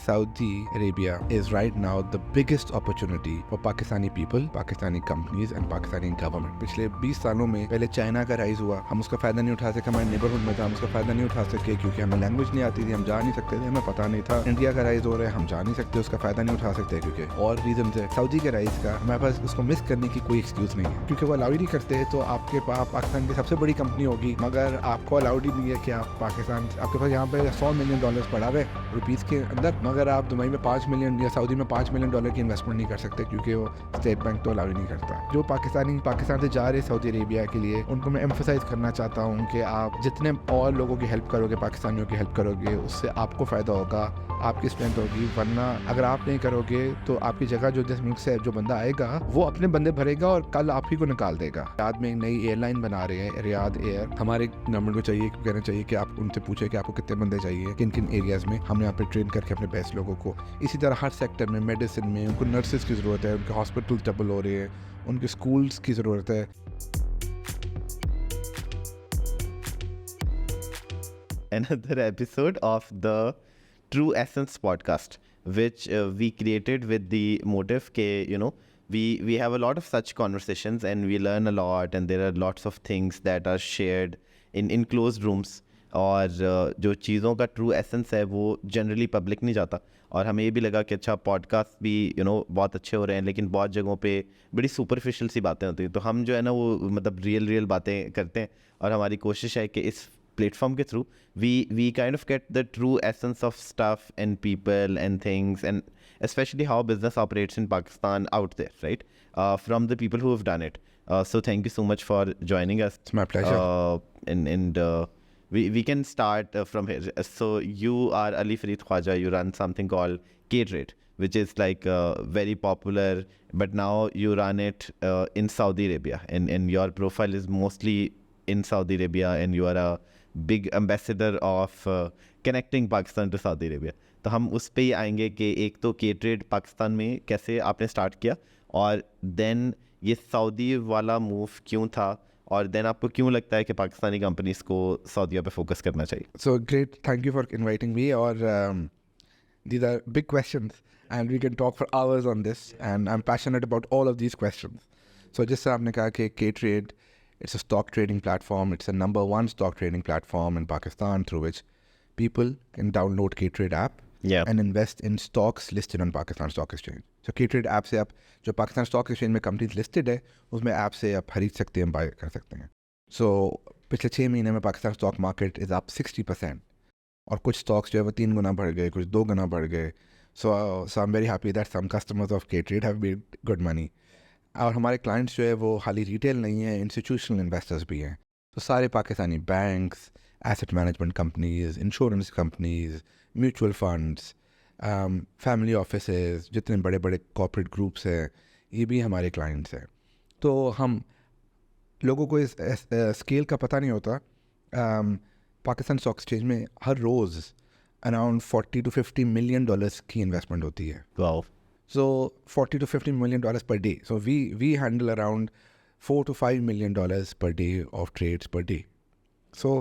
Saudi Arabia is right now the biggest opportunity for Pakistani people, Pakistani companies and Pakistani government. पिछले 20 सालों में पहले China का rise हुआ, हम उसका फायदा नहीं उठा सके, हमारे नेबरहुड में था, हम उसका फायदा नहीं उठा सके क्योंकि हमें लैंग्वेज नहीं आती थी, हम जा नहीं सकते थे, हमें पता नहीं था। इंडिया का राइज हो रहा है, हम जा नहीं सकते, उसका फायदा नहीं उठा सकते क्योंकि और रीजन है। सऊदी के राइज का हमारे पास उसको मिस करने की कोई एक्सक्यूज नहीं है क्योंकि वो अलाउ नहीं करते। तो आपके पास पाकिस्तान की सबसे बड़ी कंपनी होगी मगर आपको अलाउड ही नहीं है कि आप पाकिस्तान, आपके पास यहाँ पे $100 मिलियन पड़ा हुआ है रुपीज़ के अंदर, मगर आप दुबई में 5 मिलियन या सऊदी में $5 मिलियन की इन्वेस्टमेंट नहीं कर सकते क्योंकि वो स्टेट बैंक तो अलाउ नहीं करता। जो पाकिस्तान से जा रहे सऊदी अरेबिया के लिए, उनको मैं एम्फोसाइज करना चाहता हूँ कि आप जितने और लोगों की हेल्प करोगे, पाकिस्तानियों की हेल्प करोगे, उससे आपको फ़ायदा होगा, आपकी स्ट्रेंथ होगी। वरना अगर आप नहीं करोगे तो आपकी जगह जो जिस मुल्क से जो बंदा आएगा वो अपने बंदे भरेगा और कल आप ही को निकाल देगा। रियाद में एक नई एयरलाइन बना रहे हैं, रियाद एयर। हमारे गवर्नमेंट को चाहिए, कहना चाहिए कि आप उनसे पूछे कि आपको कितने बंदे चाहिए, किन किन एरियाज में, हम यहाँ पे ट्रेन करके अपने बेस्ट लोगों को। इसी तरह हर सेक्टर में, मेडिसिन में उनको नर्सेज की ज़रूरत है, उनके हॉस्पिटल डबल हो रहे हैं, उनके स्कूल्स की ज़रूरत है। Another episode of the True Essence podcast, which we created with the motive that we have a lot of such conversations and we learn a lot, and there are lots of things that are shared in closed rooms, और जो चीज़ों का true essence है वो generally public नहीं जाता। और हमें ये भी लगा कि अच्छा पॉडकास्ट भी बहुत अच्छे हो रहे हैं, लेकिन बहुत जगहों पे बड़ी सुपरफिशियल सी बातें होती हैं, तो हम जो है ना वो मतलब रियल बातें करते हैं। और हमारी कोशिश है कि इस प्लेटफॉर्म के through we kind of get the true essence of stuff and people and things, and especially how business operates in Pakistan out there, right? From the people who have done it. So thank you so much for joining us. It's my pleasure. And we can start from here. So you are Ali Farid Khwaja. You run something called K-Trade, which is like very popular, but now you run it in Saudi Arabia, and your profile is mostly in Saudi Arabia, and you are a big ambassador of connecting Pakistan to Saudi Arabia. तो हम उस पे ही आएंगे कि एक तो K-Trade Pakistan में कैसे आपने स्टार्ट किया, और देन ये सऊदी वाला मूव क्यों था, और देन आपको क्यों लगता है कि पाकिस्तानी कंपनीज को सऊदीया पे फोकस करना चाहिए। So great, thank you for inviting me. और these are big questions and we can talk for hours on this, and I'm passionate about all of these questions. So जिस तरह आपने कहा कि K-Trade, it's a stock trading platform. It's a number one stock trading platform in Pakistan through which people can download K-Trade app and invest in stocks listed on Pakistan Stock Exchange. So K-Trade app से आप जो Pakistan stock exchange में companies listed है उसमें app से आप खरीद सकते हैं, बाय कर सकते हैं। So पिछले 6 महीने में Pakistan stock market is up 60%, और कुछ स्टॉक्स जो है वो 3 गुना बढ़ गए, कुछ 2 गुना बढ़ गए। So I'm very happy that some customers of K-Trade have made good money. और हमारे क्लाइंट्स जो है वो खाली रिटेल नहीं है, इंस्टीट्यूशनल इन्वेस्टर्स भी हैं। तो सारे Pakistani banks, asset management companies, insurance companies, mutual funds, family offices, जितने बड़े बड़े कॉर्पोरेट ग्रुप्स हैं, ये भी हमारे क्लाइंट्स हैं। तो हम लोगों को इस स्केल का पता नहीं होता। पाकिस्तान स्टॉक एक्सचेंज में हर रोज़ अराउंड $40 to $50 मिलियन की इन्वेस्टमेंट होती है। Wow. So $40 to $50 million per day. So we handle around $4 to $5 million per day of trades per day. So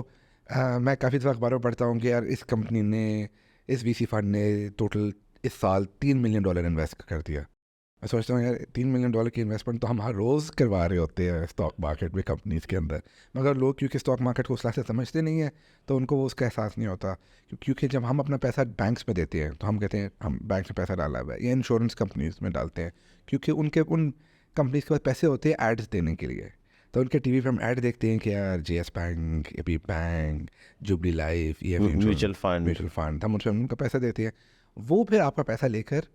मैं काफ़ी दफ़ा अखबारों में पढ़ता हूँ कि यार इस कंपनी ने, इस VC फंड ने टोटल इस साल $3 मिलियन इन्वेस्ट कर दिया। मैं सोचता हूँ यार $3 मिलियन की इन्वेस्टमेंट तो हम हर रोज़ करवा रहे होते हैं स्टॉक मार्केट में, कंपनीज़ के अंदर, मगर लोग क्योंकि स्टॉक मार्केट को उस तरह से समझते नहीं है तो उनको वो उसका एहसास नहीं होता। क्योंकि जब हम अपना पैसा बैंक्स में देते हैं तो हम कहते हैं हम बैंक में पैसा डाला हुआ है, या इंश्योरेंस कंपनीज़ में डालते हैं क्योंकि उन कंपनीज़ के पास पैसे होते हैं एड्स देने के लिए। तो उनके टीवी पे हम ऐड देखते हैं कि यार JS bank, AP bank, jubilee life, ये म्यूचुअल फंड, हम उनका पैसा देते हैं। वो फिर आपका पैसा लेकर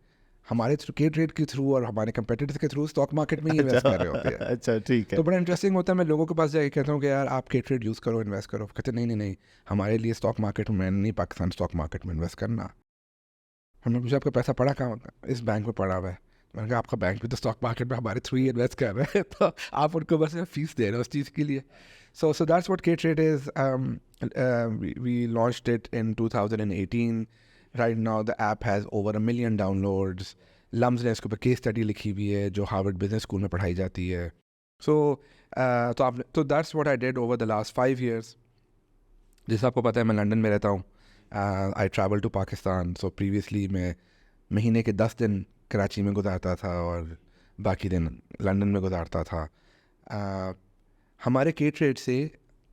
हमारे थ्रू K-Trade के थ्रू और हमारे कंपेटिटर्स के थ्रू स्टॉक मार्केट में ही इन्वेस्ट कर रहे होते हैं। अच्छा, ठीक है। तो बड़ा इंटरेस्टिंग होता है। मैं लोगों के पास जाके कहता हूँ कि यार आप K-Trade यूज़ करो, इन्वेस्ट करो। कहते नहीं, हमारे लिए स्टॉक मार्केट में नहीं, पाकिस्तान स्टॉक मार्केट में इन्वेस्ट करना। हमने पूछा आपका पैसा पड़ा कहाँ होता है? इस बैंक में पड़ा हुआ है। मैंने कहा आपका बैंक भी तो स्टॉक मार्केट में हमारे थ्रू ही इन्वेस्ट कर रहे हैं, तो आप उनको बस फीस दे रहे हो उस चीज़ के लिए। So that's what K-Trade is. We launched it in 2018. Right now the app has over 1 million downloads. Lumps ने इसके ऊपर केस स्टडी लिखी हुई है जो हार्वर्ड बिजनेस स्कूल में पढ़ाई जाती है। तो that's what I did over the last 5 years। जैसे आपको पता है मैं लंदन में रहता हूँ, I travel to Pakistan, so previously मैं महीने के 10 दिन कराची में गुजारता था और बाकी दिन लंदन में गुजारता था। हमारे के ट्रेड से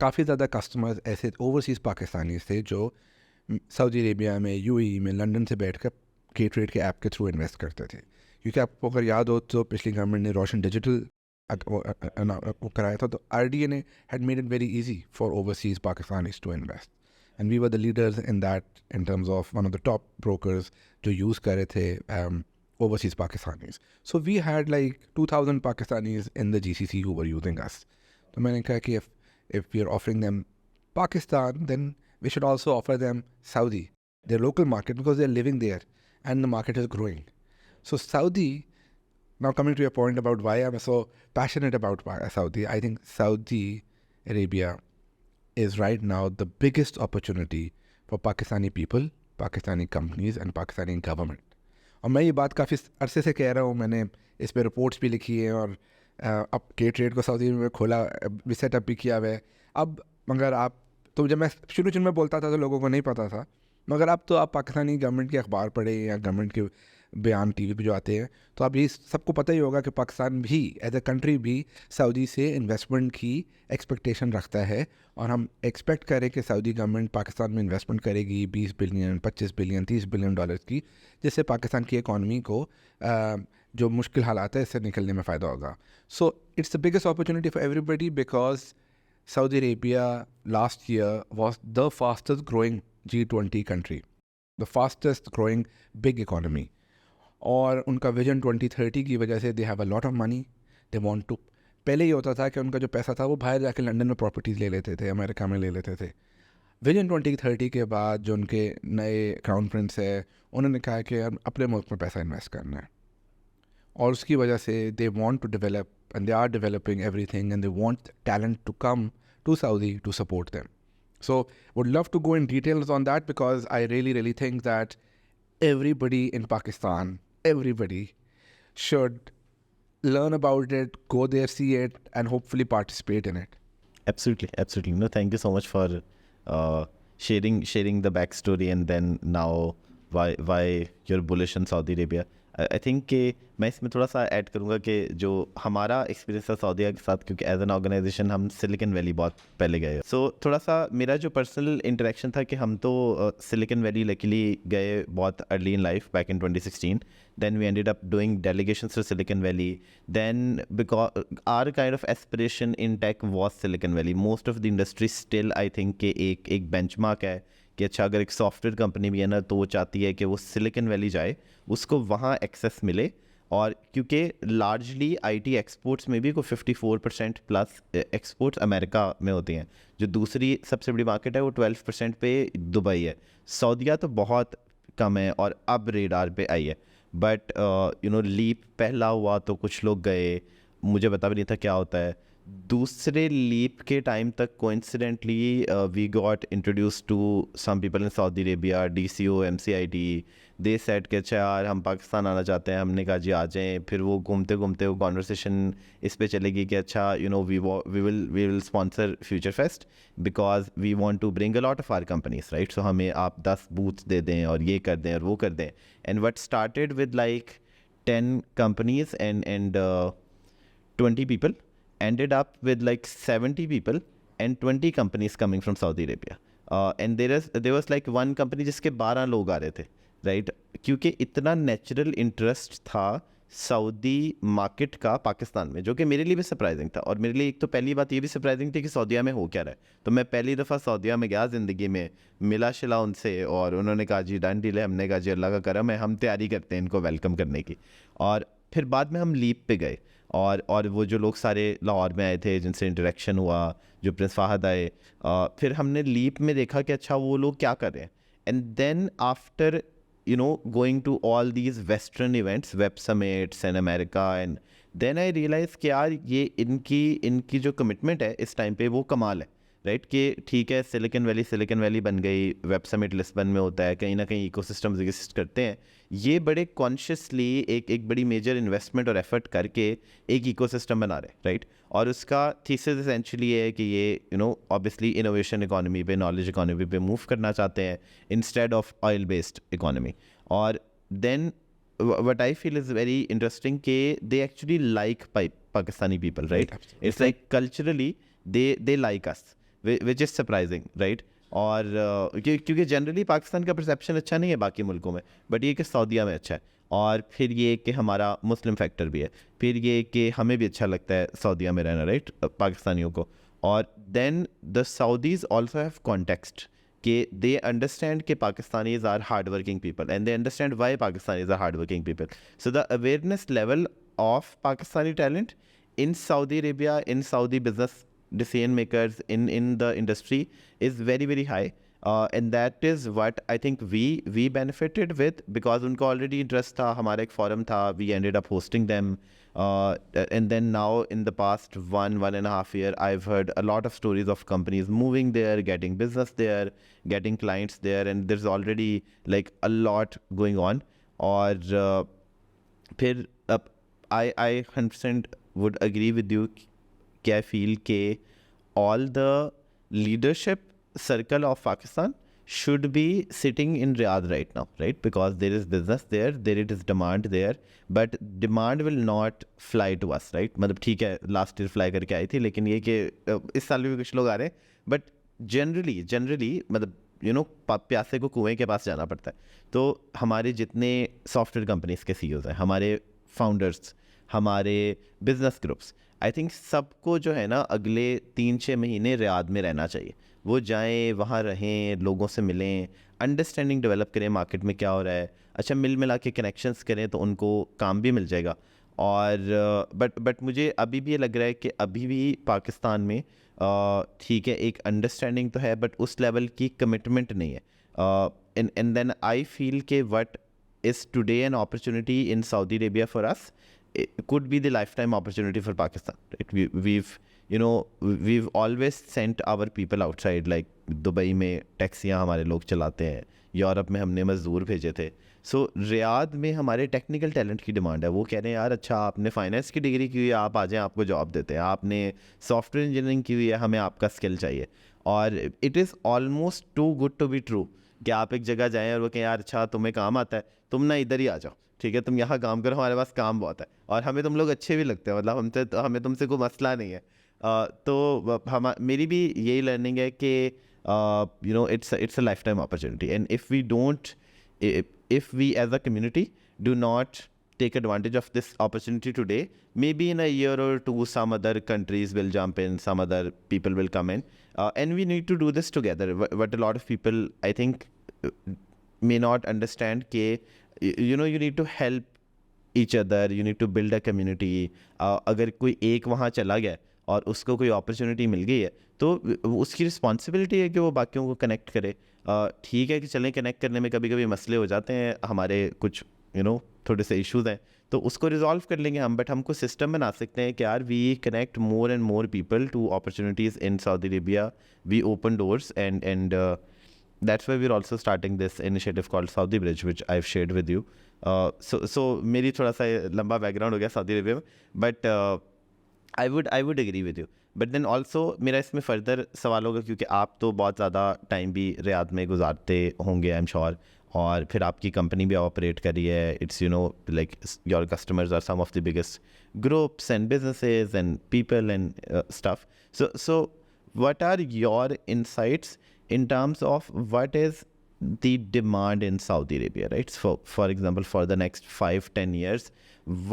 काफ़ी ज़्यादा कस्टमर्स ऐसे ओवरसीज़ पाकिस्तानी थे जो सऊदी अरेबिया में, यूएई में, लंदन से बैठकर के ट्रेड के ऐप के थ्रू इन्वेस्ट करते थे। क्योंकि आपको अगर याद हो तो पिछली गवर्नमेंट ने रोशन डिजिटल वो कराया था, तो RDA ने had made it very easy for overseas Pakistanis to invest, and we were the leaders in that in terms of one of the top brokers जो use कर रहे थे overseas Pakistanis. So we had like 2,000 Pakistanis in the GCC who were using us. तो मैंने कहा कि if we are offering them Pakistan, then we should also offer them Saudi, their local market, because they're living there and the market is growing. So Saudi, now coming to your point about why I'm so passionate about Saudi, I think Saudi Arabia is right now the biggest opportunity for Pakistani people, Pakistani companies and Pakistani government. और मैं ये बात काफ़ी अरसे से कह रहा हूँ, मैंने इस पर रिपोर्ट्स भी लिखी है और अब के ट्रेड को सऊदी में खोला भी, सेटअप भी किया हुआ है। अब मगर आप तो जब मैं शुरू में बोलता था तो लोगों को नहीं पता था, मगर अब तो आप पाकिस्तानी गवर्नमेंट के अखबार पढ़े या गवर्नमेंट के बयान टीवी पे जो आते हैं तो आप ये सबको पता ही होगा कि पाकिस्तान भी एज अ कंट्री भी सऊदी से इन्वेस्टमेंट की एक्सपेक्टेशन रखता है, और हम एक्सपेक्ट करें कि सऊदी गवर्नमेंट पाकिस्तान में इन्वेस्टमेंट करेगी 20 बिलियन, 25 बिलियन, 30 बिलियन डॉलर्स की, जिससे पाकिस्तान की इकॉनमी को जो मुश्किल हालात है इससे निकलने में फ़ायदा होगा। So it's the biggest opportunity for everybody because Saudi Arabia last year was the fastest growing G20 country, the fastest growing big economy. और उनका विजन 2030 की वजह से they have a lot of money, they want to. पहले ये होता था कि उनका जो पैसा था वो बाहर जाके लंदन में प्रॉपर्टीज़ ले लेते थे, अमेरिका में ले लेते थे। विजन 2030 के बाद जो उनके नए क्राउन प्रिंस है, उन्होंने कहा कि यार अपने मुल्क में पैसा इन्वेस्ट करना है, और उसकी वजह से they want to develop and they are developing everything and they want talent to come to Saudi to support them. So would love to go in details on that because I really think that everybody in Pakistan, everybody should learn about it, go there, see it and hopefully participate in it. Absolutely. No, thank you so much for sharing the backstory and then now why you're bullish on Saudi Arabia. I think कि मैं इसमें थोड़ा सा add करूँगा कि जो हमारा experience था सऊदीया के साथ, क्योंकि एज एन ऑर्गेनाइजेशन हम सिलिकन वैली बहुत पहले गए, सो थोड़ा सा मेरा जो पर्सनल इंटरेक्शन था कि हम तो सिलिकन वैली लकीली गए बहुत early in life back in 2016. Then we ended up doing delegations to Silicon Valley. Then because our kind of aspiration in tech was Silicon Valley. Most of the industry still I think कि एक benchmark है कि अच्छा अगर एक software company भी है ना तो वो चाहती है कि वो सिलिकन वैली जाए, उसको वहाँ एक्सेस मिले, और क्योंकि लार्जली आईटी एक्सपोर्ट्स में भी कोई 54% प्लस एक्सपोर्ट्स अमेरिका में होती हैं, जो दूसरी सबसे बड़ी मार्केट है वो 12% पे दुबई है। सऊदीया तो बहुत कम है और अब रेडार पे आई है, बट लीप पहला हुआ तो कुछ लोग गए, मुझे पता भी नहीं था क्या होता है। दूसरे लीप के टाइम तक coincidentally we got introduce to some people in Saudi Arabia, DCO, MCIT, they set के अच्छा यार हम पाकिस्तान आना चाहते हैं, हमने कहा जी आ जाएं। फिर वो घूमते घूमते वो कॉन्वर्सेशन इस पे चलेगी कि अच्छा we will sponsor future fest because we want to bring a lot of our companies, right. So हमें आप 10 बूथ्स दे दें और ये कर दें और वो कर दें, and what started with like 10 companies and 20 people ended up with like 70 people and 20 companies coming from Saudi Arabia. And there was like one company जिसके 12 लोग आ रहे थे, right? क्योंकि इतना नेचुरल इंटरेस्ट था सऊदी मार्केट का पाकिस्तान में, जो कि मेरे लिए भी सरप्राइजिंग था। और मेरे लिए एक तो पहली बात ये भी सरप्राइजिंग थी कि सऊदीया में हो क्या रहा है। तो मैं पहली दफ़ा सऊदीया में गया ज़िंदगी में, मिला शिला उनसे और उन्होंने कहा जी डन डील है। हमने कहा जी अल्लाह का करम है, हम तैयारी करते हैं इनको वेलकम करने की। और फिर बाद में हम लीप पे गए और वो जो लोग सारे लाहौर में आए थे जिनसे इंटरेक्शन हुआ, जो प्रिंस फाहद आए, फिर हमने लीप में देखा कि अच्छा वो लोग क्या कर रहे हैं। And then after going to all these western events, web summits and America, and then I realized कि यार ये इनकी जो कमिटमेंट है इस टाइम पे वो कमाल है, राइट, कि ठीक है सिलिकॉन वैली बन गई, वेब समिट लिस्बन में होता है, कहीं ना कहीं इकोसिस्टम्स एग्जिस्ट करते हैं, ये बड़े कॉन्शियसली एक बड़ी मेजर इन्वेस्टमेंट और एफर्ट करके एक इकोसिस्टम बना रहे, राइट। और उसका थीसिस एसेंशियली है कि ये ऑब्वियसली इनोवेशन इकोनॉमी पे, नॉलेज इकोनॉमी पे मूव करना चाहते हैं instead of oil based economy. और then what I feel is very interesting ke they actually like Pakistani people, right? It's like culturally they like us, which is surprising, right? और क्योंकि generally Pakistan का perception अच्छा नहीं है बाकी मुल्कों में, बट ये कि सऊदीया में अच्छा है। और फिर ये कि हमारा मुस्लिम फैक्टर भी है, फिर ये कि हमें भी अच्छा लगता है सऊदीया में रहना, राइट, पाकिस्तानियों को। और then the Saudis also have context कि they understand कि Pakistanis are hardworking people and they understand why Pakistanis are hardworking people. So the awareness level of Pakistani talent in Saudi Arabia, in Saudi business decision makers, in the industry is very, very high. And that is what I think we benefited with, because उनको already interest था, हमारा एक forum था, we ended up hosting them. And then now in the past 1.5 year, I've heard a lot of stories of companies moving there, getting business there, getting clients there, and there's already like a lot going on. और फिर I 100% would agree with you कि I feel कि all the leadership circle of Pakistan should be sitting in Riyadh right now, right? Because there is business there is demand there, but demand will not fly to us, right? मतलब ठीक है last year fly करके आई थी, लेकिन ये कि इस साल भी कुछ लोग आ रहे हैं, but generally मतलब प्यासे को कुएं के पास जाना पड़ता है। तो हमारे जितने सॉफ्टवेयर कंपनीज के CEOs हैं, हमारे फाउंडर्स, हमारे बिजनेस ग्रुप्स, आई थिंक सबको जो है ना अगले 3-6 महीने रियाद में रहना चाहिए। वो जाएं, वहाँ रहें, लोगों से मिलें, अंडरस्टैंडिंग डेवलप करें मार्केट में क्या हो रहा है, अच्छा मिल मिला के कनेक्शंस करें तो उनको काम भी मिल जाएगा। और बट मुझे अभी भी ये लग रहा है कि अभी भी पाकिस्तान में ठीक है एक अंडरस्टैंडिंग तो है, बट उस लेवल की कमिटमेंट नहीं है। एंड देन आई फील के what is today an opportunity in Saudi Arabia for us could be the lifetime opportunity for Pakistan, right? We've always sent our people outside, like Dubai में टैक्सियाँ हमारे लोग चलाते हैं, Europe में हमने मज़दूर भेजे थे। सो रियाद में हमारे टेक्निकल टैलेंट की डिमांड है। वो कह रहे हैं यार अच्छा आपने फाइनेंस की डिग्री की हुई है, आप आ जाएँ, आपको जॉब देते हैं, आपने सॉफ्टवेयर इंजीनियरिंग की हुई है, हमें आपका स्किल चाहिए। और it is almost too good to be true कि आप एक जगह जाएँ और वो कहें यार अच्छा तुम्हें काम आता है, तुम ना इधर ही आ जाओ, ठीक है तुम यहाँ काम करो, हमारे पास काम बहुत है और हमें तुम लोग अच्छे भी लगते हैं, मतलब हमें तुमसे कोई मसला नहीं है। तो मेरी भी यही लर्निंग है कि it's a life time opportunity, and if we as a community do not take advantage of this opportunity today, maybe in a year or two some other countries will jump in, some other people will come in, and we need to do this together. What a lot of people I think may not understand ke you need to help each other, you need to build a community. अगर कोई एक वहाँ चला गया और उसको कोई opportunity मिल गई है तो उसकी रिस्पॉन्सिबिलिटी है कि वो बाकियों को कनेक्ट करे। ठीक है कि चलें कनेक्ट करने में कभी कभी मसले हो जाते हैं, हमारे कुछ थोड़े से इश्यूज हैं तो उसको रिजॉल्व कर लेंगे हम, बट हमको सिस्टम बना सकते हैं कि यार we connect more and more people to opportunities in Saudi Arabia, we open doors and that's why we're also starting this initiative called Saudi Bridge, which I've shared with you. So मेरी थोड़ा सा लंबा background हो गया Saudi Arabia में, but I would agree with you. But then also मेरा इसमें further सवाल होगा क्योंकि आप तो बहुत ज़्यादा टाइम भी रियाद में गुजारते होंगे आई एम श्योर, और फिर आपकी कंपनी भी ऑपरेट कर रही है, it's like your customers are some of the biggest groups and businesses and people and stuff. So what are your insights in terms of what is the demand in Saudi Arabia, right? For example, for the next 5-10 years,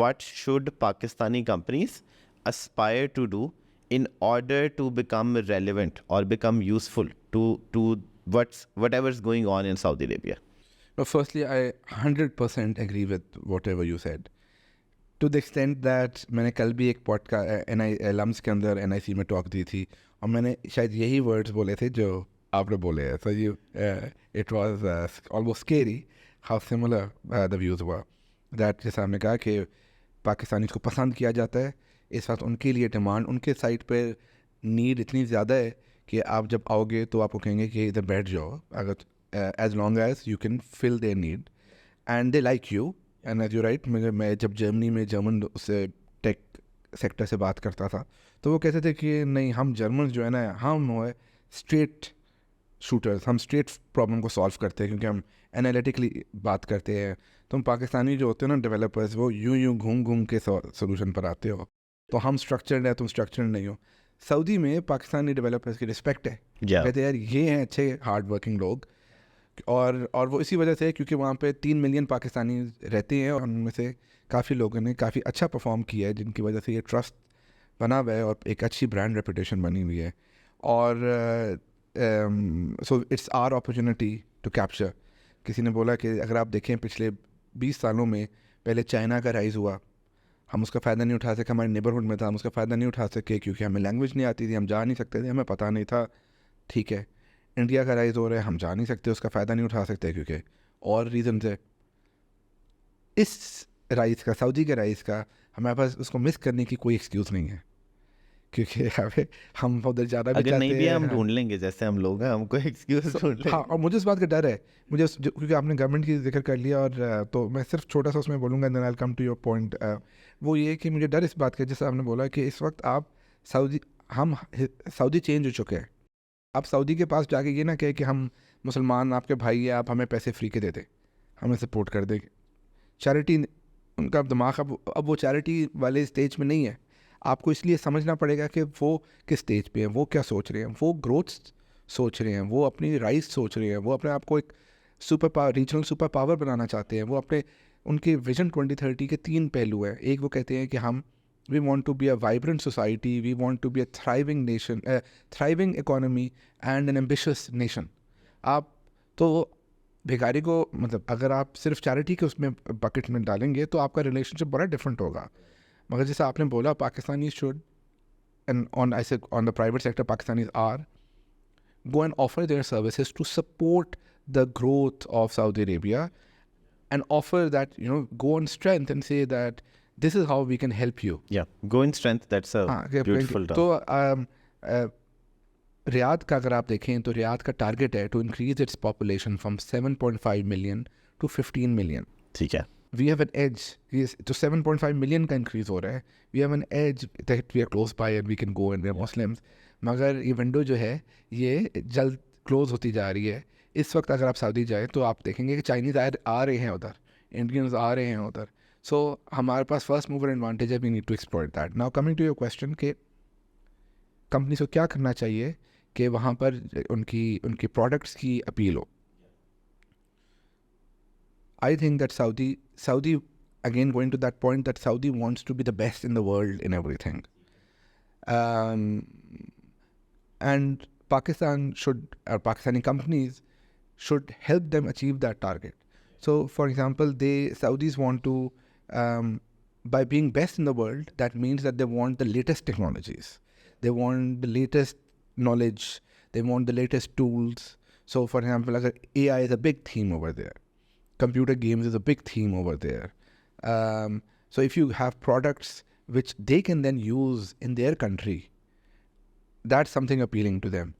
what should Pakistani companies aspire to do in order to become relevant or become useful to whatever is going on in Saudi Arabia? Well, firstly, I 100% agree with whatever you said. To the extent that मैंने कल भी एक podcast LUMS के अंदर NIC में talk दी थी और मैंने शायद यही वर्ड्स बोले थे जो आपने बोले हैं. So it was almost scary how similar the views were. That जैसा हमने कहा कि पाकिस्तानी को पसंद किया जाता है, इस वक्त उनके लिए डिमांड, उनके साइड पर नीड इतनी ज़्यादा है कि आप जब आओगे तो आपको कहेंगे कि इधर बैठ जाओ, अगर as long as you can fill their need and they like you. And as you right, मैं जब जर्मनी में जर्मन से टेक सेक्टर से बात करता था तो वो कहते थे कि नहीं, हम जर्मन जो है ना, हम है स्ट्रेट शूटर्स, हम स्ट्रेट प्रॉब्लम को सॉल्व करते हैं क्योंकि हम एनालिटिकली बात करते हैं। तुम पाकिस्तानी जो होते हो ना डेवलपर्स, वो यूं घूम घूम के सोल्यूशन पर आते हो। तो हम स्ट्रक्चर्ड है, तुम स्ट्रक्चर्ड नहीं हो। सऊदी में पाकिस्तानी डेवलपर्स की रिस्पेक्ट है, कहते हैं यार ये हैं अच्छे हार्ड वर्किंग लोग। और वो इसी वजह से क्योंकि वहाँ पे 3 मिलियन पाकिस्तानी रहते हैं और उनमें से काफ़ी लोगों ने काफ़ी अच्छा परफॉर्म किया है, जिनकी वजह से ये ट्रस्ट बना हुआ है और एक अच्छी ब्रांड रेपुटेशन बनी हुई है। और so it's our opportunity to capture. किसी ने बोला कि अगर आप देखें पिछले 20 सालों में, पहले चाइना का राइज़ हुआ, हम उसका फ़ायदा नहीं उठा सके, हमारे नेबरहुड में था, हम उसका फ़ायदा नहीं उठा सके क्योंकि हमें लैंग्वेज नहीं आती थी, हम जा नहीं सकते थे, हमें पता नहीं था। ठीक है, इंडिया का राइज़ हो रहा है, हम जा नहीं सकते, उसका फ़ायदा नहीं उठा सकते क्योंकि और रीज़न है। इस राइज़ का, सऊदी के राइज़ का, हमारे पास उसको मिस करने की कोई एक्सक्यूज़ नहीं है क्योंकि हमें हम उधर ज़्यादा भी अगर नहीं चाहते भी हैं। हम ढूंढ लेंगे, जैसे हम लोग हैं, हमको एक्सक्यूज ढूंढ लेंगे। हाँ, और मुझे इस बात का डर है, मुझे क्योंकि आपने गवर्नमेंट की जिक्र कर लिया और तो मैं सिर्फ छोटा सा उसमें बोलूँगा, then I will come to your point. वो ये कि मुझे डर इस बात का, जैसे आपने बोला कि इस वक्त आप सऊदी चेंज हो चुके हैं। आप सऊदी के पास जाके ये ना कहे कि हम मुसलमान आपके भाई है, आप हमें पैसे फ्री के दे दें, हमें सपोर्ट कर दें। चैरिटी, उनका दिमाग अब वो चैरिटी वाले स्टेज में नहीं है। आपको इसलिए समझना पड़ेगा कि वो किस स्टेज पे हैं, वो क्या सोच रहे हैं। वो ग्रोथ सोच रहे हैं, वो अपनी राइज सोच रहे हैं, वो अपने आप को एक super power, regional super power बनाना चाहते हैं। वो अपने, उनके विजन 2030 के 3 पहलू हैं। एक वो कहते हैं कि हम we want to be a vibrant society, we want to be a thriving nation, thriving economy and an ambitious nation. आप तो भिखारी को, मतलब अगर आप सिर्फ चैरिटी के उसमें बकेट में डालेंगे तो आपका रिलेशनशिप बड़ा डिफरेंट होगा। मगर जैसे आपने बोला, Pakistani should, and on I say on the private sector, Pakistanis are go and offer their services to support the growth of Saudi Arabia and offer that, go on strength and say that this is how we can help you. Yeah, go in strength, that's a beautiful term. तो Riyadh का अगर आप देखें तो Riyadh का target है to increase its population from 7.5 million to 15 million. ठीक है, वी हैव एन एज, तो 7.5 मिलियन का इंक्रीज हो रहा है। We have an edge that we are close by and we can go and we are Muslims. मगर ये window जो है ये जल्द क्लोज होती जा रही है। इस वक्त अगर आप सऊदी जाए तो आप देखेंगे कि चाइनीज़ आ रहे हैं उधर, इंडियंस आ रहे हैं उधर। सो हमारे पास फर्स्ट मूवर एडवांटेज है, we need to exploit that. Now coming to your question कि कंपनीज को क्या करना चाहिए कि वहाँ पर उनकी प्रोडक्ट्स की अपील हो। I think that Saudi, again going to that point, that Saudi wants to be the best in the world in everything. And Pakistani companies should help them achieve that target. So, for example, Saudis want to, by being best in the world, that means that they want the latest technologies. They want the latest knowledge. They want the latest tools. So, for example, AI is a big theme over there. Computer games is a big theme over there. So if you have products which they can then use in their country, that's something appealing to them.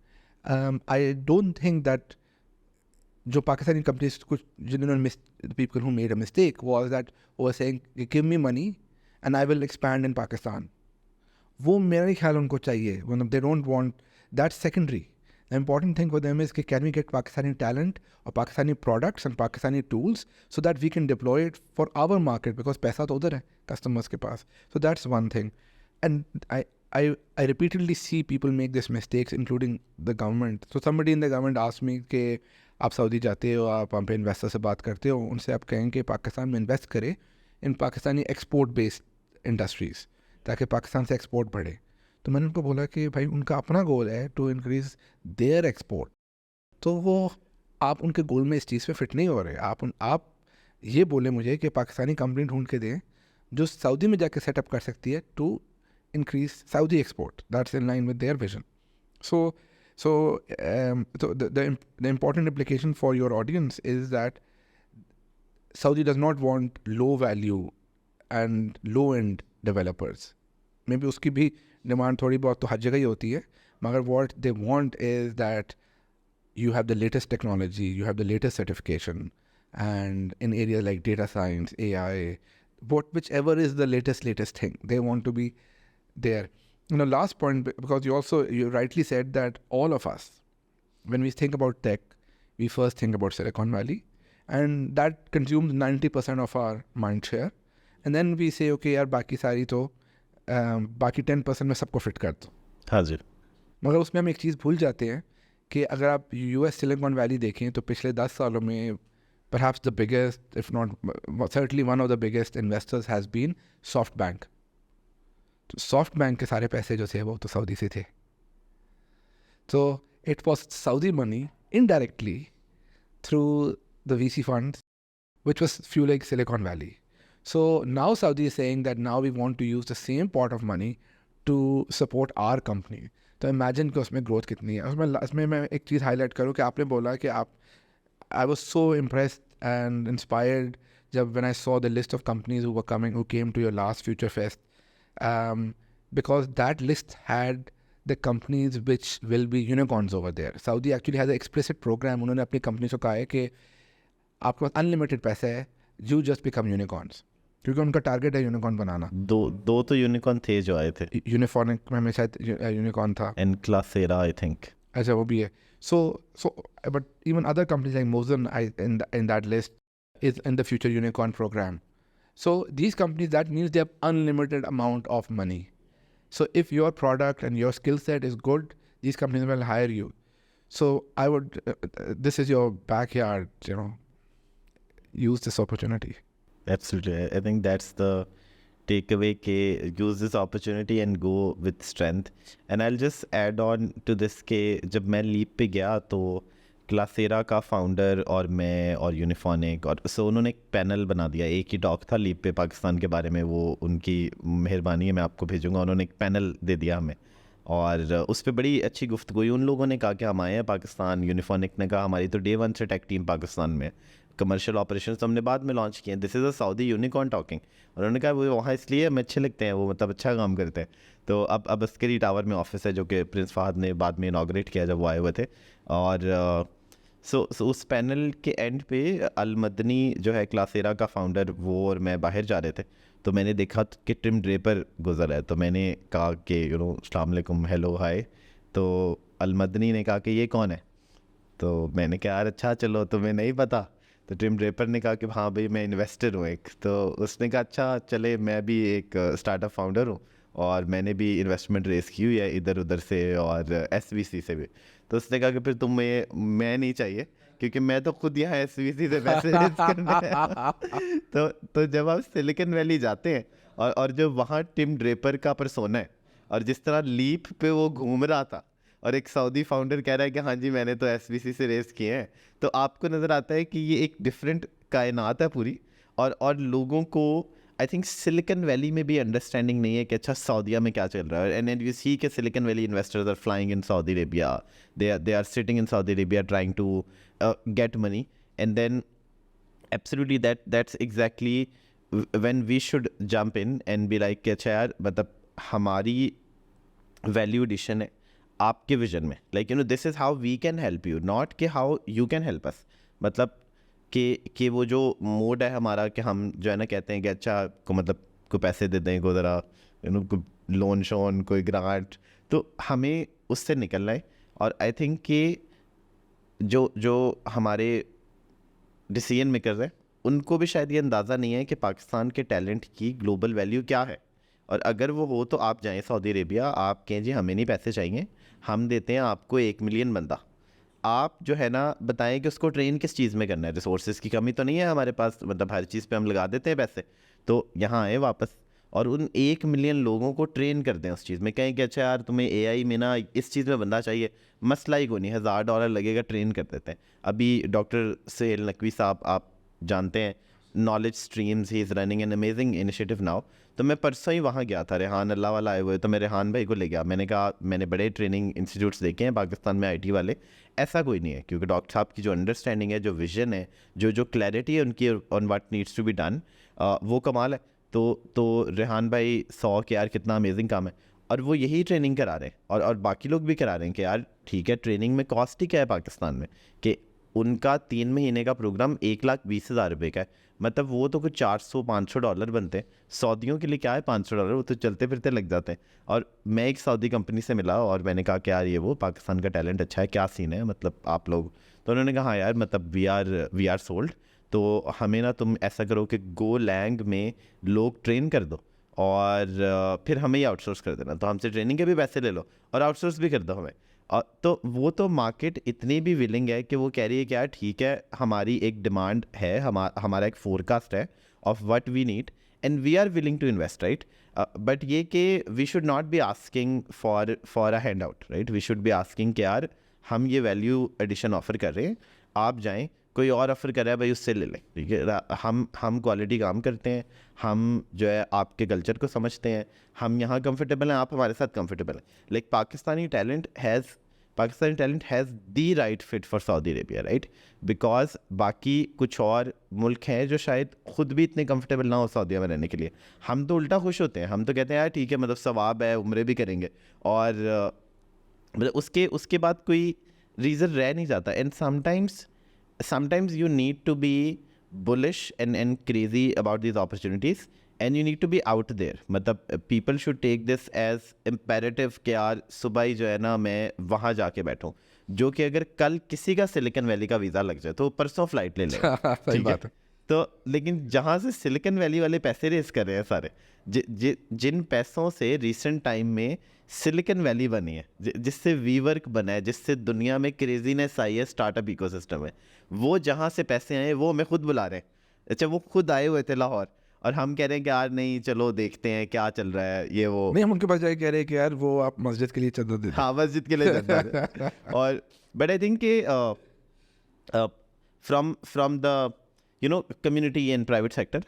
I don't think that जो Pakistani companies, कुछ जिन्होंने the people who made a mistake was that were saying give me money and I will expand in Pakistan. वो मेरे ख्याल उनको चाहिए, they don't want, that's secondary. The important thing for them is can we get Pakistani talent or Pakistani products and Pakistani tools so that we can deploy it for our market, because पैसा तो उधर है customers के पास. So that's one thing. And I repeatedly see people make these mistakes, including the government. So somebody in the government asked me कि आप Saudi जाते हो, आप वहाँ पे इन्वेस्टर से बात करते हो, उनसे आप कहें कि पाकिस्तान में इन्वेस्ट करें इन पाकिस्तानी एक्सपोर्ट बेस्ड इंडस्ट्रीज़ ताकि पाकिस्तान से एक्सपोर्ट बढ़े। तो मैंने उनको बोला कि भाई उनका अपना गोल है टू इंक्रीज देयर एक्सपोर्ट, तो वो आप उनके गोल में इस चीज़ पे फिट नहीं हो रहे। आप ये बोले मुझे कि पाकिस्तानी कंपनी ढूंढ के दें जो सऊदी में जाके सेटअप कर सकती है to increase Saudi export, that's in line with their vision. So the important implication for your audience is that Saudi does not want low value and low end developers. Maybe उसकी भी demand थोड़ी बहुत तो हर जगह ही होती है, मगर what they want is that you have the latest technology, you have the latest certification, and in areas like data science, AI, whichever is the latest thing, they want to be there. Last point, because you rightly said that all of us, when we think about tech, we first think about Silicon Valley, and that consumes 90% of our mind share. And then we say, okay यार बाकी सारी तो बाकी 10% में सबको fit कर दो. हाँ जी. मगर उसमें हम एक चीज़ भूल जाते हैं कि अगर आप यूएस सिलिकॉन वैली देखें तो पिछले 10 सालों में perhaps the biggest, if not certainly one of the biggest investors has been SoftBank. तो SoftBank के सारे पैसे जो थे वो तो सऊदी से थे. So it was Saudi money indirectly through the VC funds which was fueling Silicon Valley. So now Saudi is saying that now we want to use the same pot of money to support our company. तो imagine कि उसमें growth कितनी है. उसमें मैं एक चीज़ highlight करूँ कि आपने बोला कि I was so impressed and inspired जब when I saw the list of companies who came to your last Future Fest, because that list had the companies which will be unicorns over there. Saudi actually has an explicit program. उन्होंने अपनी company को कहा है कि आपके पास unlimited पैसा है, you just become unicorns. क्योंकि उनका टारगेट है यूनिकॉर्न बनाना. दो तो यूनिकॉर्न थे जो आए थे. यूनिफॉर्निक में शायद यूनिकॉर्न था. And Classera I think. अच्छा वो भी है. So but even other companies like Mozen in that list is in the Future Unicorn program. So these companies, that means they have unlimited amount of money. So if your product and your skill set is good, these companies will hire you. So I would, this is your backyard, use this opportunity. Absolutely. I think that's the takeaway, ke use this opportunity and go with strength. And I'll just add on to this ke जब मैं leap पे गया तो क्लासेरा का founder और मैं और यूनिफॉनिक और सो उन्होंने एक पैनल बना दिया. एक ही टॉक था लीप पे पाकिस्तान के बारे में, वो उनकी मेहरबानी है, मैं आपको भेजूंगा. उन्होंने एक पैनल दे दिया हमें और उस पर बड़ी अच्छी गुफ्तगू हुई. उन लोगों ने कहा कि हम आए हैं पाकिस्तान. यूनिफॉनिक ने कहा हमारी तो डे 1 से टेक टीम पाकिस्तान में, कमर्शियल ऑपरेशन तो हमने बाद में लॉन्च किए. This is a Saudi unicorn talking. उन्होंने कहा वो वहाँ इसलिए हमें अच्छे लगते हैं, वो मतलब अच्छा काम करते हैं. तो अब अस्करी टावर में ऑफिस है जो कि प्रिंस फहद ने बाद में इनाग्रेट किया जब वो आए हुए थे. और सो उस पैनल के एंड पे अलमदनी जो है क्लासेरा का फाउंडर, वो और मैं बाहर जा रहे थे तो मैंने देखा कि टिम ड्रेपर गुजर है. तो मैंने कहा कि अस्सलाम वालेकुम, हेलो हाय. तो अलमदनी ने कहा कि ये कौन है. तो मैंने कहा यार अच्छा चलो तुम्हें नहीं पता. तो टिम ड्रेपर ने कहा कि हाँ भाई मैं इन्वेस्टर हूँ एक. तो उसने कहा अच्छा चले, मैं भी एक स्टार्टअप फाउंडर हूँ और मैंने भी इन्वेस्टमेंट रेस की हुई है इधर उधर से और SVC से भी. तो उसने कहा कि फिर तुम्हें मैं नहीं चाहिए क्योंकि मैं तो खुद यहाँ SVC से पैसे रेस करने तो जब आप सिलिकॉन वैली जाते हैं और जब वहाँ टिम ड्रेपर का पर्सोना है और जिस तरह लीप पे वो घूम रहा था और एक सऊदी फाउंडर कह रहा है कि हाँ जी मैंने तो SVC से रेस किए हैं, तो आपको नज़र आता है कि ये एक डिफरेंट कायनात है पूरी. और लोगों को आई थिंक सिलिकॉन वैली में भी अंडरस्टैंडिंग नहीं है कि अच्छा सऊदीया में क्या चल रहा है. एंड यू सी के Silicon Valley investors are flying in Saudi Arabia, they are sitting in Saudi Arabia trying to get money. And then absolutely that's exactly when we should jump in and be like कि अच्छा यार मतलब हमारी value addition है आपके vision में. Like this is how we can help you, not कि how you can help us. मतलब कि वो जो मोड है हमारा कि हम जो है ना कहते हैं कि अच्छा को मतलब को पैसे दे दें, को ज़रा लोन शोन कोई ग्रांट, तो हमें उससे निकलना है. और आई थिंक कि जो हमारे डिसीजन मेकर्स हैं उनको भी शायद ये अंदाज़ा नहीं है कि पाकिस्तान के टैलेंट की ग्लोबल वैल्यू क्या है. और अगर वो हो तो आप जाएं सऊदी अरेबिया, आप कहें जी हमें नहीं पैसे चाहिए, हम देते हैं आपको 1 मिलियन बंदा. आप जो है ना बताएं कि उसको ट्रेन किस चीज़ में करना है. रिसोर्सेज की कमी तो नहीं है हमारे पास, मतलब हर चीज़ पे हम लगा देते हैं पैसे. तो यहाँ आए वापस और उन 1 मिलियन लोगों को ट्रेन कर दें उस चीज़ में. कहें कि अच्छा यार तुम्हें AI में ना इस चीज़ में बंदा चाहिए, मसला ही कोई नहीं, $1000 लगेगा, ट्रेन कर देते हैं. अभी डॉक्टर सुहेल नकवी साहब आप जानते हैं, knowledge streams, he is running an amazing initiative now. तो मैं परसों ही वहाँ गया था, रेहान अल्लाह वाला आए हुए, तो मैं रेहान भाई को ले गया. मैंने कहा मैंने बड़े ट्रेनिंग इंस्टीट्यूट्स देखे हैं पाकिस्तान में IT वाले, ऐसा कोई नहीं है. क्योंकि डॉक्टर साहब की जो अंडरस्टैंडिंग है, जो विजन है, जो क्लैरिटी है उनकी on what needs to be done, वो कमाल है. तो रेहान भाई 100 के यार कितना अमेजिंग काम है. और वो यही ट्रेनिंग करा रहे हैं, और बाकी लोग भी करा रहे हैं कि यार ठीक है, ट्रेनिंग में कॉस्ट ही क्या है पाकिस्तान में, कि उनका 3 महीने का प्रोग्राम 1,20,000 रुपये का है, मतलब वो तो कुछ $400-500 बनते हैं। सऊदियों के लिए क्या है $500, वो तो चलते फिरते लग जाते हैं। और मैं एक सऊदी कंपनी से मिला और मैंने कहा कि यार ये वो पाकिस्तान का टैलेंट अच्छा है, क्या सीन है, मतलब आप लोग, तो उन्होंने कहा हाँ यार, मतलब वी आर सोल्ड, तो हमें ना तुम ऐसा करो कि गोलैंग में लोग ट्रेन कर दो और फिर हमें ही आउटसोर्स कर देना, तो हमसे ट्रेनिंग के भी पैसे ले लो और आउटसोर्स भी कर दो हमें। तो वो तो मार्केट इतनी भी विलिंग है कि वो कह रही है कि यार ठीक है, हमारी एक डिमांड है, हमारा एक फोरकास्ट है of what we need and we are willing to invest, right. But ये कि we should not be asking for a hand out, right. We should be asking कि यार हम ये वैल्यू एडिशन ऑफर कर रहे हैं, आप जाएं, कोई और ऑफर कर रहा है भाई उससे ले लें, ठीक है। हम क्वालिटी काम करते हैं, हम जो है आपके कल्चर को समझते हैं, हम यहाँ कंफर्टेबल हैं, आप हमारे साथ कंफर्टेबल हैं। Like Pakistani talent has the right fit for Saudi Arabia, right, because बाकी कुछ और मुल्क हैं जो शायद ख़ुद भी इतने कंफर्टेबल ना हो सऊदीया में रहने के लिए। हम तो उल्टा खुश होते हैं, हम तो कहते हैं यार ठीक है, मतलब सवाब है, उम्रे भी करेंगे, और मतलब उसके बाद कोई रीज़न रह नहीं जाता। And sometimes you need to be bullish and crazy about these opportunities and you need to be out there, मतलब people should take this as imperative कि यार सुबह ही जो है ना मैं वहाँ जाके बैठूँ, जो कि अगर कल किसी का सिलिकॉन वैली का वीज़ा लग जाए तो परसों फ्लाइट ले लेगा, सही बात है। तो लेकिन जहाँ से सिलिकॉन वैली वाले पैसे रेस कर रहे हैं सारे, जिन पैसों से रिसेंट टाइम में सिलिकॉन वैली बनी है, जिससे वीवर्क बना है, जिससे दुनिया में क्रेजीनेस आई है, स्टार्टअप इकोसिस्टम है, वो जहाँ से पैसे आए वो हमें खुद बुला रहे हैं। अच्छा, वो खुद आए हुए थे लाहौर और हम कह रहे हैं कि यार नहीं चलो देखते हैं क्या चल रहा है, ये वो नहीं, हम उनके पास जाके कह रहे हैं कि यार वो आप मस्जिद के लिए चंदा दे दो। हाँ, मस्जिद के लिए चंदा दे। और बट आई थिंक कि from the community and private sector,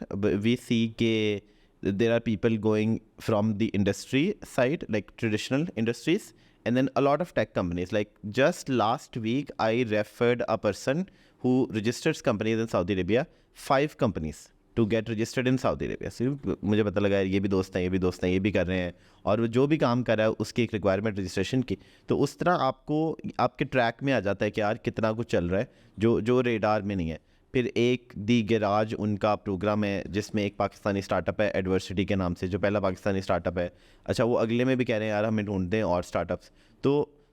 we see that there are people going from the industry side, like traditional industries, and then a lot of tech companies. Like just last week I referred a person who registers companies in Saudi Arabia, 5 companies to get registered in Saudi Arabia. सिर्फ मुझे पता लगा ये भी दोस्त हैं, ये भी कर रहे हैं, और वो जो भी काम कर रहा है उसकी एक रिक्वायरमेंट रजिस्ट्रेशन की, तो उस तरह आपको आपके ट्रैक में आ जाता है कि यार कितना कुछ चल रहा है जो रेडार में नहीं है। फिर एक दी गैराज उनका प्रोग्राम है जिसमें एक पाकिस्तानी स्टार्टअप है एडवर्सिटी के नाम से, जो पहला पाकिस्तानी स्टार्टअप है। अच्छा, वो अगले में भी कह रहे हैं यार हमें ढूंढते हैं और स्टार्टअप्स। तो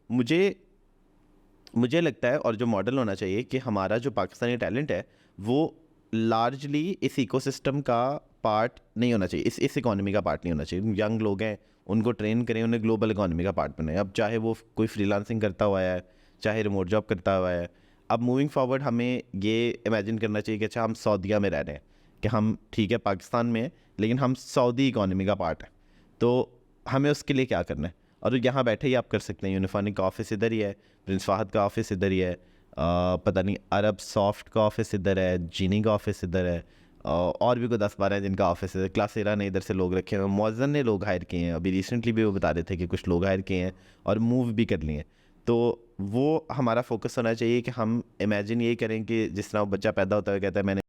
मुझे लगता है, और जो मॉडल होना चाहिए कि हमारा जो पाकिस्तानी टैलेंट है वो लार्जली इस इकोसिस्टम का पार्ट नहीं होना चाहिए, इस इकोनॉमी का पार्ट नहीं होना चाहिए। यंग लोग हैं, उनको ट्रेन करें, उन्हें ग्लोबल इकोनॉमी का पार्ट बनाएं। अब चाहे वो कोई फ्रीलांसिंग करता हुआ है, चाहे रिमोट जॉब करता हुआ है, अब मूविंग फॉरवर्ड हमें ये इमेजिन करना चाहिए कि अच्छा हम सऊदीया में रह रहे हैं, कि हम ठीक है पाकिस्तान में हैं लेकिन हम सऊदी इकोनॉमी का पार्ट है, तो हमें उसके लिए क्या करना है। और यहाँ बैठे ही आप कर सकते हैं। यूनिफॉनिक का ऑफिस इधर ही है, प्रिंस फाहद का ऑफिस इधर ही है, पता नहीं अरब सॉफ्ट का ऑफिस इधर है, जीनी का ऑफिस इधर है, और भी कोई 10-12 हैं जिनका ऑफिस है। क्लासेरा ने इधर से लोग रखे हैं, मौजन ने लोग हायर किए हैं, अभी रिसेंटली भी वो बता रहे थे कि कुछ लोग हायर किए हैं और मूव भी कर लिए हैं। तो वो हमारा फोकस होना चाहिए कि हम इमेजिन ये करें कि जिस तरह वो बच्चा पैदा होता है कहता है मैंने